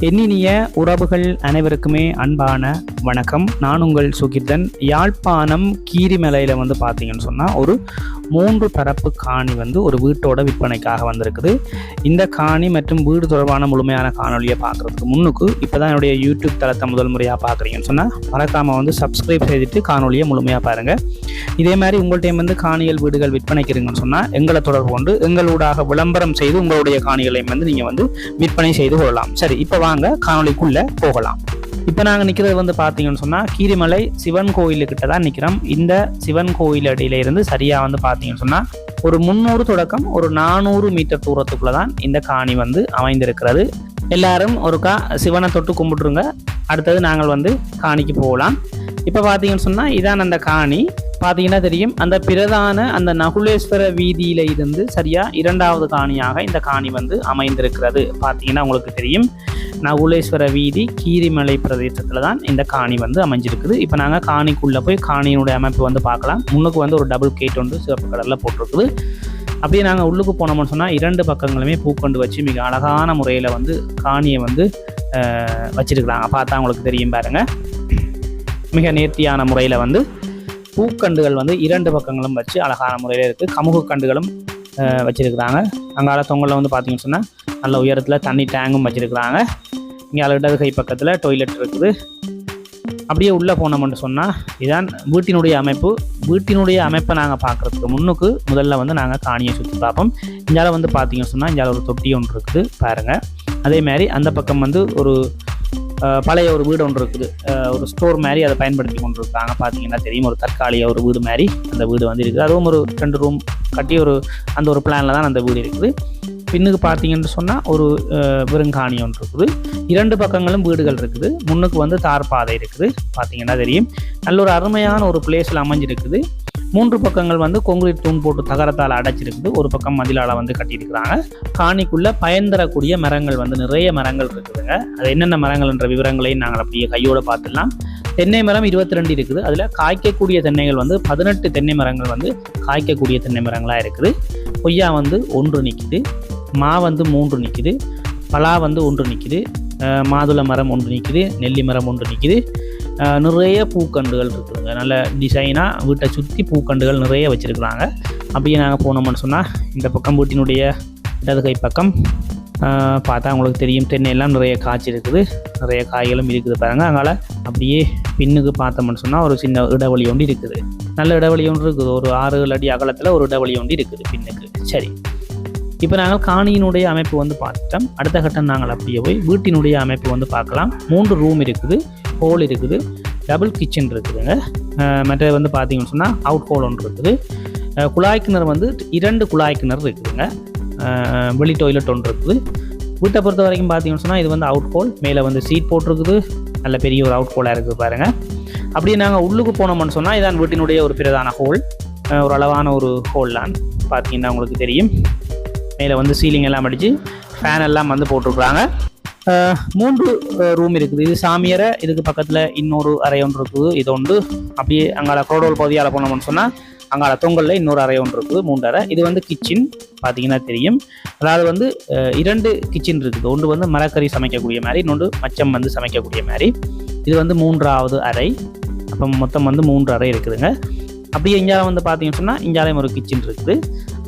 எண்ணினிய உறவுகள் அனைவருக்குமே அன்பான வணக்கம். நான் உங்கள் சுகிர்தன். யாழ்ப்பாணம் கீரிமலையில் பார்த்தீங்கன்னு சொன்னால் ஒரு 3 தரப்பு காணி ஒரு வீட்டோட விற்பனைக்காக வந்திருக்குது. இந்த காணி மற்றும் வீடு தொடர்பான முழுமையான காணொலியை பார்க்குறதுக்கு முன்னுக்கு இப்போ தான் என்னுடைய யூடியூப் தளத்தை முதல் முறையாக பார்க்குறீங்கன்னு சொன்னால் மறக்காமல் சப்ஸ்கிரைப் செய்துட்டு காணொலியை முழுமையாக பாருங்கள். இதே மாதிரி உங்கள்கிட்ட காணிகள் வீடுகள் விற்பனைக்குறீங்கன்னு சொன்னால் எங்களை தொடர்பு கொண்டு எங்களூடாக விளம்பரம் செய்து உங்களுடைய காணிகளையும் நீங்கள் விற்பனை செய்து கொள்ளலாம். சரி, இப்போ வாங்க காணொலிக்குள்ளே போகலாம். இப்போ நாங்கள் நிற்கிறது பார்த்தீங்கன்னு சொன்னால் கீரிமலை சிவன் கோயிலுக்கிட்ட தான் நிற்கிறோம். இந்த சிவன் கோயில் அடியில இருந்து சரியாக பார்த்தீங்கன்னு சொன்னால் ஒரு 300 தொடக்கம் ஒரு 400 மீட்டர் தூரத்துக்குள்ளே தான் இந்த காணி அமைந்திருக்கிறது. எல்லாரும் ஒருக்கா சிவனை தொட்டு கும்பிட்டுருங்க. அடுத்தது நாங்கள் காணிக்கு போகலாம். இப்போ பார்த்தீங்கன்னு சொன்னால் இதான் அந்த காணி. பார்த்தீங்கன்னா தெரியும், அந்த பிரதான அந்த நகுலேஸ்வர வீதியில இருந்து சரியா 2வது காணியாக இந்த காணி அமைந்திருக்கிறது. பார்த்தீங்கன்னா உங்களுக்கு தெரியும், நகுலேஸ்வர வீதி கீரிமலை பிரதேசத்தில் தான் இந்த காணி அமைஞ்சிருக்குது. இப்போ நாங்கள் காணிக்குள்ளே போய் காணியினுடைய அமைப்பு பார்க்கலாம். முன்னுக்கு ஒரு டபுள் கேட் சிவப்பு கலரில் போட்டிருக்குது. அப்படியே நாங்கள் உள்ளுக்கு போனோம்னு சொன்னால் 2 பக்கங்களுமே பூக்கொண்டு வச்சு மிக அழகான முறையில் காணியை வச்சிருக்கிறாங்க. பார்த்தா உங்களுக்கு தெரியும் பாருங்க, மிக நேர்த்தியான முறையில் பூக்கண்டுகள் 2 பக்கங்களும் வச்சு அழகான முறையில் இருக்குது. கமுகு கண்டுகளும் வச்சுருக்கிறாங்க. அங்கால தொங்கலில் பார்த்தீங்கன்னு சொன்னால் நல்ல உயரத்தில் தண்ணி டேங்கும் வச்சுருக்கிறாங்க. இங்கே இடது கை பக்கத்தில் டொய்லெட் இருக்குது. அப்படியே உள்ளே போனோம்னு சொன்னால் இதான் வீட்டினுடைய அமைப்பு. வீட்டினுடைய அமைப்பை நாங்கள் பார்க்குறதுக்கு முன்னுக்கு முதல்ல நாங்கள் காணியை சுற்றி பார்ப்போம். இங்கால பார்த்தீங்கன்னு சொன்னால் இங்கால ஒரு தொட்டி ஒன்று இருக்குது பாருங்கள். அதே மாதிரி அந்த பக்கம் ஒரு பழைய ஒரு வீடு ஒன்று இருக்குது. ஒரு ஸ்டோர் மாதிரி அதை பயன்படுத்தி கொண்டு இருக்காங்க. பார்த்தீங்கன்னா தெரியும், ஒரு தற்காலிக ஒரு வீடு மாதிரி அந்த வீடு இருக்குது. அதுவும் ஒரு 2 ரூம் கட்டி அந்த ஒரு பிளானில் தான் அந்த வீடு இருக்குது. பின்னுக்கு பார்த்தீங்கன்னு சொன்னால் ஒரு வெறுங்காணி ஒன்று இருக்குது. 2 பக்கங்களும் வீடுகள் இருக்குது. முன்னுக்கு தார் பாதை இருக்குது. பார்த்தீங்கன்னா தெரியும், நல்ல ஒரு அருமையான ஒரு பிளேஸில் அமைஞ்சிருக்குது. 3 பக்கங்கள் கொங்கிரீட் தூண் போட்டு தகரத்தால் அடைச்சிருக்குது. ஒரு பக்கம் மதிலால் கட்டியிருக்கிறாங்க. காணிக்குள்ளே பயன் தரக்கூடிய மரங்கள் நிறைய மரங்கள் இருக்குதுங்க. அது என்னென்ன மரங்கள் என்ற விவரங்களையும் நாங்கள் அப்படியே கையோடு பார்த்துடலாம். தென்னை மரம் 22 இருக்குது. அதில் காய்க்கக்கூடிய தென்னைகள் 18 தென்னை மரங்கள் காய்க்கக்கூடிய தென்னை மரங்களாக இருக்குது. கொய்யா 1 நிற்குது. மா 3 நிற்குது. பலா 1 நிற்குது. மாதுளை மரம் 1 நிற்குது. நெல்லி மரம் 1 நிற்குது. நிறைய பூக்கண்டுகள் இருக்குதுங்க. நல்ல டிசைனாக வீட்டை சுற்றி பூக்கண்டுகள் நிறைய வச்சுருக்குறாங்க. அப்படியே நாங்கள் போனோம்னு சொன்னால் இந்த பக்கம் வீட்டினுடைய இடது கை பக்கம் பார்த்தா உங்களுக்கு தெரியும், தென்னையெல்லாம் நிறைய காய்ச்சி இருக்குது. நிறைய காய்களும் இருக்குது பாருங்கள். அதனால் அப்படியே பின்னுக்கு பார்த்தோம்னு சொன்னால் ஒரு சின்ன இடைவெளி ஒன்று இருக்குது. நல்ல இடைவெளி ஒன்று இருக்குது. ஒரு 6-7 அடி அகலத்தில் ஒரு இடைவெளி ஒன்று இருக்குது பின்னுக்கு. சரி, இப்போ நாங்கள் காணியினுடைய அமைப்பு பார்த்துட்டோம். அடுத்த கட்டம் நாங்கள் அப்படியே போய் வீட்டினுடைய அமைப்பு பார்க்கலாம். 3 ரூம் இருக்குது, ஹோல் இருக்குது, டபுள் கிச்சன் இருக்குதுங்க. மற்ற பார்த்தீங்கன்னு சொன்னால் அவுட் ஹோல் ஒன்று இருக்குது. குழாய் கிணறு 2 குழாய் கிணறு இருக்குதுங்க. வெளி டாய்லெட் ஒன்று இருக்குது. வீட்டை பொறுத்த வரைக்கும் பார்த்தீங்கன்னு சொன்னால் இது அவுட் ஹோல். மேலே சீட் போட்டிருக்குது. நல்ல பெரிய ஒரு அவுட் ஹோலாக இருக்குது பாருங்கள். அப்படியே நாங்கள் உள்ளுக்கு போனோம்னு சொன்னால் இதான் வீட்டினுடைய ஒரு பிரதான ஹோல். ஒரு அளவான ஒரு ஹோல்லாம் பார்த்தீங்கன்னா உங்களுக்கு தெரியும். மேலே சீலிங் எல்லாம் அடித்து ஃபேன் எல்லாம் போட்டிருக்குறாங்க. 3 ரூம் இருக்குது. இது சாமியரை, இதுக்கு பக்கத்தில் இன்னொரு அறை ஒன்று இருக்குது. இது ஒன்று. அப்படியே அங்கால குரோடோல் பகுதியால் போனோம்னு சொன்னால் அங்கால தொங்கலில் இன்னொரு அறை ஒன்று இருக்குது. 3 அறை. இது கிச்சன் பார்த்தீங்கன்னா தெரியும். அதாவது 2 கிச்சன் இருக்குது. ஒன்று மரக்கறி சமைக்கக்கூடிய மாதிரி, இன்னொன்று மச்சம் சமைக்கக்கூடிய மாதிரி. இது 3வது அறை. அப்போ மொத்தம் 3 அறை இருக்குதுங்க. அப்படியே இந்தியாவில் பார்த்தீங்கன்னு சொன்னால் இந்தியாவிலையும் ஒரு கிச்சன் இருக்குது.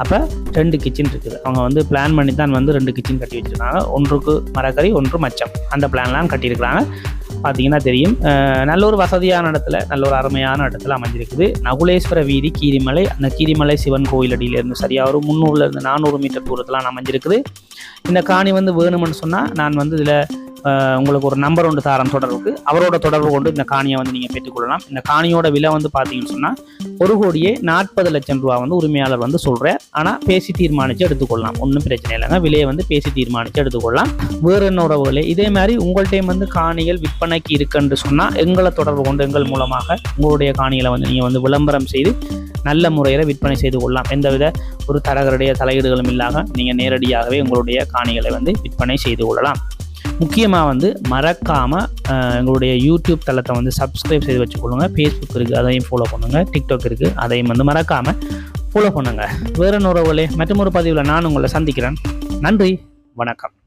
அப்போ 2 கிச்சன் இருக்குது. அவங்க பிளான் பண்ணி தான் 2 கிச்சன் கட்டி வச்சுருக்காங்க. ஒன்றுக்கு மரக்கறி, ஒன்று மச்சம். அந்த பிளான்லாம் கட்டியிருக்கிறாங்க. பார்த்தீங்கன்னா தெரியும், நல்ல ஒரு வசதியான இடத்துல, நல்ல ஒரு அருமையான இடத்துல அமைஞ்சிருக்குது. நகுலேஸ்வர வீதி கீரிமலை. அந்த கீரிமலை சிவன் கோயில் அடியிலேருந்து சரியாக ஒரு 300-400 மீட்டர் தூரத்தில் அமைஞ்சிருக்குது. இந்த காணி வேணுமென்னு சொன்னால் நான் இதில் உங்களுக்கு ஒரு நம்பர் ஒன்று தாரம் தொடர்புக்கு, அவரோட தொடர்பு கொண்டு இந்த காணியை நீங்கள் பெற்றுக்கொள்ளலாம். இந்த காணியோட விலை பார்த்தீங்கன்னு சொன்னால் 1,40,00,000 ரூபா உரிமையாளர் சொல்கிறார். ஆனால் பேசி தீர்மானித்து எடுத்துக்கொள்ளலாம். ஒன்றும் பிரச்சனை இல்லைங்க. விலையை பேசி தீர்மானித்து எடுத்துக்கொள்ளலாம். வேறு என்ன உறவுகளே, இதே மாதிரி உங்கள்கிட்ட காணிகள் விற்பனைக்கு இருக்குன்னு சொன்னால் எங்களை தொடர்பு கொண்டு எங்கள் மூலமாக உங்களுடைய காணிகளை நீங்கள் விளம்பரம் செய்து நல்ல முறையில் விற்பனை செய்து கொள்ளலாம். எந்தவித ஒரு தரகருடைய தலையீடுகளும் இல்லாமல் நீங்கள் நேரடியாகவே உங்களுடைய காணிகளை விற்பனை செய்து கொள்ளலாம். முக்கியமாக மறக்காமல் எங்களுடைய யூடியூப் தளத்தை சப்ஸ்கிரைப் செய்து வச்சுக்கொள்ளுங்க. ஃபேஸ்புக் இருக்குது, அதையும் ஃபாலோ பண்ணுங்கள். டிக்டாக் இருக்குது, அதையும் மறக்காமல் ஃபாலோ பண்ணுங்கள். வேறு உறவுகளே, மற்றொரு பதிவில் நான் உங்களை சந்திக்கிறேன். நன்றி, வணக்கம்.